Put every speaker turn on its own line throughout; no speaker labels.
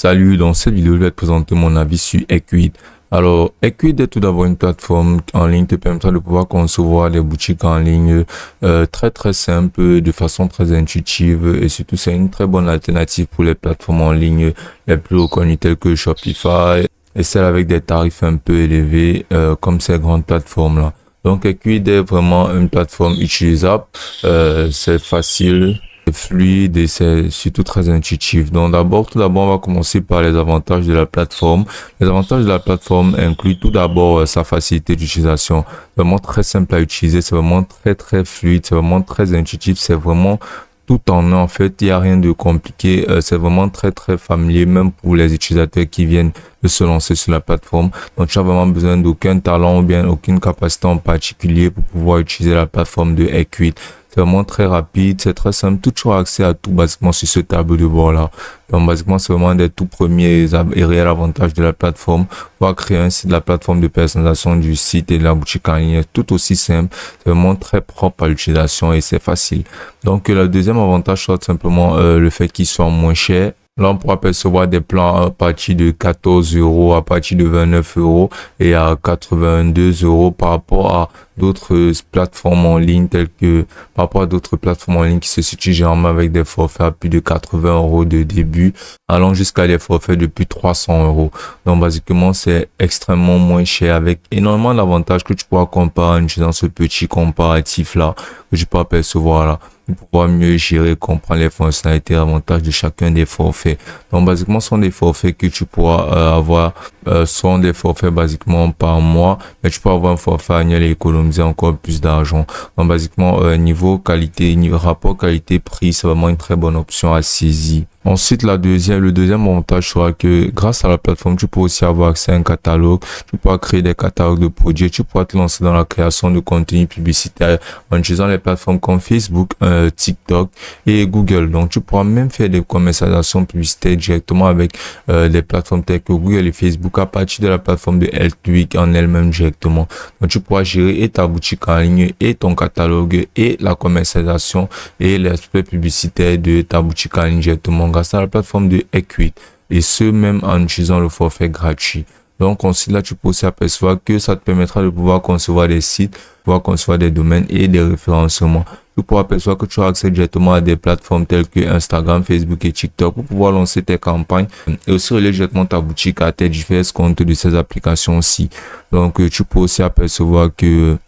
Salut, dans cette vidéo, je vais te présenter mon avis sur Equid. Alors, Equid est tout d'abord une plateforme en ligne qui te permettra de pouvoir concevoir des boutiques en ligne très simple, de façon très intuitive et surtout c'est une très bonne alternative pour les plateformes en ligne les plus reconnues telles que Shopify et celles avec des tarifs un peu élevés comme ces grandes plateformes-là. Donc, Equid est vraiment une plateforme utilisable, c'est facile, fluide et c'est surtout très intuitif. Donc tout d'abord, on va commencer par les avantages de la plateforme. Les avantages de la plateforme incluent tout d'abord sa facilité d'utilisation. Vraiment très simple à utiliser, c'est vraiment très fluide, c'est vraiment très intuitif, c'est vraiment tout en un. En fait, il n'y a rien de compliqué, c'est vraiment très familier, même pour les utilisateurs qui viennent de se lancer sur la plateforme. Donc, tu n'as vraiment besoin d'aucun talent ou bien aucune capacité en particulier pour pouvoir utiliser la plateforme de Equid. C'est vraiment très rapide, c'est très simple. Tu auras accès à tout basiquement sur ce tableau de bord là. Donc basiquement, c'est vraiment des tout premiers et réels avantages de la plateforme. Pouvoir créer un site de la plateforme de personnalisation du site et de la boutique en ligne, tout aussi simple. C'est vraiment très propre à l'utilisation et c'est facile. Donc le deuxième avantage sera tout simplement le fait qu'il soit moins cher. Là, on pourra percevoir des plans à partir de 14 euros, à partir de 29 euros et à 82 euros par rapport à d'autres plateformes en ligne par rapport à d'autres plateformes en ligne qui se situent généralement avec des forfaits à plus de 80 euros de début, allant jusqu'à des forfaits de plus de 300 euros. Donc, basiquement, c'est extrêmement moins cher avec énormément d'avantages que tu pourras comparer en utilisant ce petit comparatif là que tu pourras percevoir là, pour pouvoir mieux gérer, comprendre les fonctionnalités et avantages de chacun des forfaits. Donc, basiquement, ce sont des forfaits que tu pourras avoir, sont des forfaits basiquement par mois, mais tu peux avoir un forfait annuel et économiser encore plus d'argent. Donc, basiquement, niveau qualité, niveau rapport qualité-prix, c'est vraiment une très bonne option à saisir. Ensuite, le deuxième avantage sera que grâce à la plateforme, tu peux aussi avoir accès à un catalogue, tu pourras créer des catalogues de produits, tu pourras te lancer dans la création de contenu publicitaire en utilisant les plateformes comme Facebook, TikTok et Google. Donc, tu pourras même faire des commercialisations publicitaires directement avec des plateformes telles que Google et Facebook à partir de la plateforme de Equid en elle-même directement. Donc, tu pourras gérer et ta boutique en ligne et ton catalogue et la commercialisation et l'aspect publicitaire de ta boutique en ligne directement grâce à la plateforme de Equid et ce même en utilisant le forfait gratuit. Donc ensuite là tu peux aussi apercevoir que ça te permettra de pouvoir concevoir des sites, pouvoir concevoir des domaines et des référencements. Tu pourras apercevoir que tu as accès directement à des plateformes telles que Instagram, Facebook et TikTok pour pouvoir lancer tes campagnes et aussi relier directement ta boutique à tes divers comptes de ces applications aussi. Donc tu peux aussi apercevoir que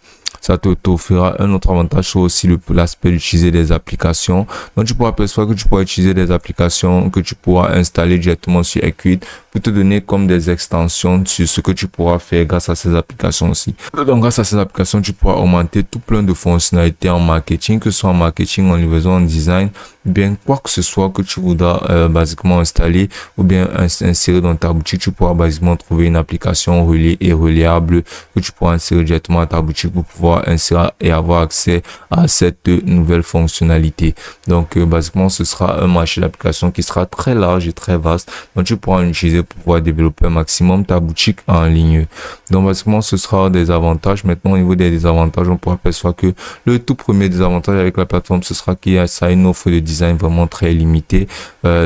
ça t'offrira un autre avantage sur aussi l'aspect d'utiliser des applications. Donc, tu pourras apercevoir que tu pourras utiliser des applications que tu pourras installer directement sur Equid pour te donner comme des extensions sur ce que tu pourras faire grâce à ces applications aussi. Donc, grâce à ces applications, tu pourras augmenter tout plein de fonctionnalités en marketing, que ce soit en marketing, en livraison, en design, bien quoi que ce soit que tu voudras basiquement installer ou bien insérer dans ta boutique. Tu pourras basiquement trouver une application reliée et reliable que tu pourras insérer directement à ta boutique pour pouvoir insérer et avoir accès à cette nouvelle fonctionnalité. Donc basiquement ce sera un marché d'applications qui sera très large et très vaste, donc tu pourras l'utiliser pour pouvoir développer un maximum ta boutique en ligne. Donc basiquement ce sera des avantages. Maintenant au niveau des désavantages, on pourra percevoir que le tout premier désavantage avec la plateforme, ce sera qu'il y a ça une offre de design vraiment très limitée.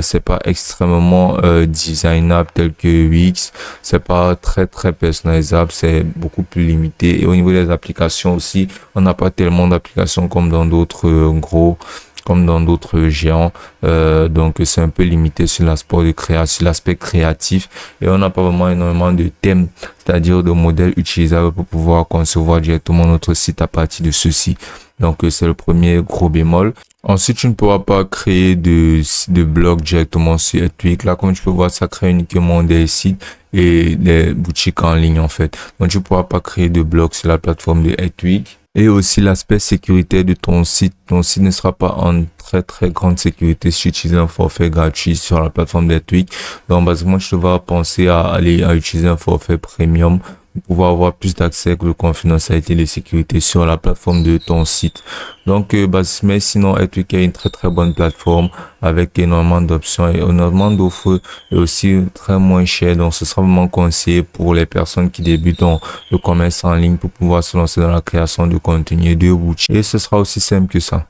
C'est pas extrêmement designable tel que Wix, c'est pas très personnalisable, c'est beaucoup plus limité. Et au niveau des applications aussi, on n'a pas tellement d'applications comme dans d'autres géants, donc c'est un peu limité sur l'aspect créatif et on n'a pas vraiment énormément de thèmes, c'est-à-dire de modèles utilisables pour pouvoir concevoir directement notre site à partir de ceci. Donc c'est le premier gros bémol. Ensuite, tu ne pourras pas créer de blogs directement sur Equid. Là, comme tu peux voir, ça crée uniquement des sites et des boutiques en ligne en fait. Donc tu ne pourras pas créer de blogs sur la plateforme de Equid. Et aussi l'aspect sécurité de ton site. Ton site ne sera pas en très grande sécurité si tu utilises un forfait gratuit sur la plateforme d'Equid. Donc basiquement, tu devras penser à utiliser un forfait premium pour pouvoir avoir plus d'accès de confidentialité et de sécurité sur la plateforme de ton site. Donc mais sinon Equid est une très bonne plateforme avec énormément d'options et énormément d'offres et aussi très moins cher. Donc ce sera vraiment conseillé pour les personnes qui débutent dans le commerce en ligne pour pouvoir se lancer dans la création de contenu et de boutiques. Et ce sera aussi simple que ça.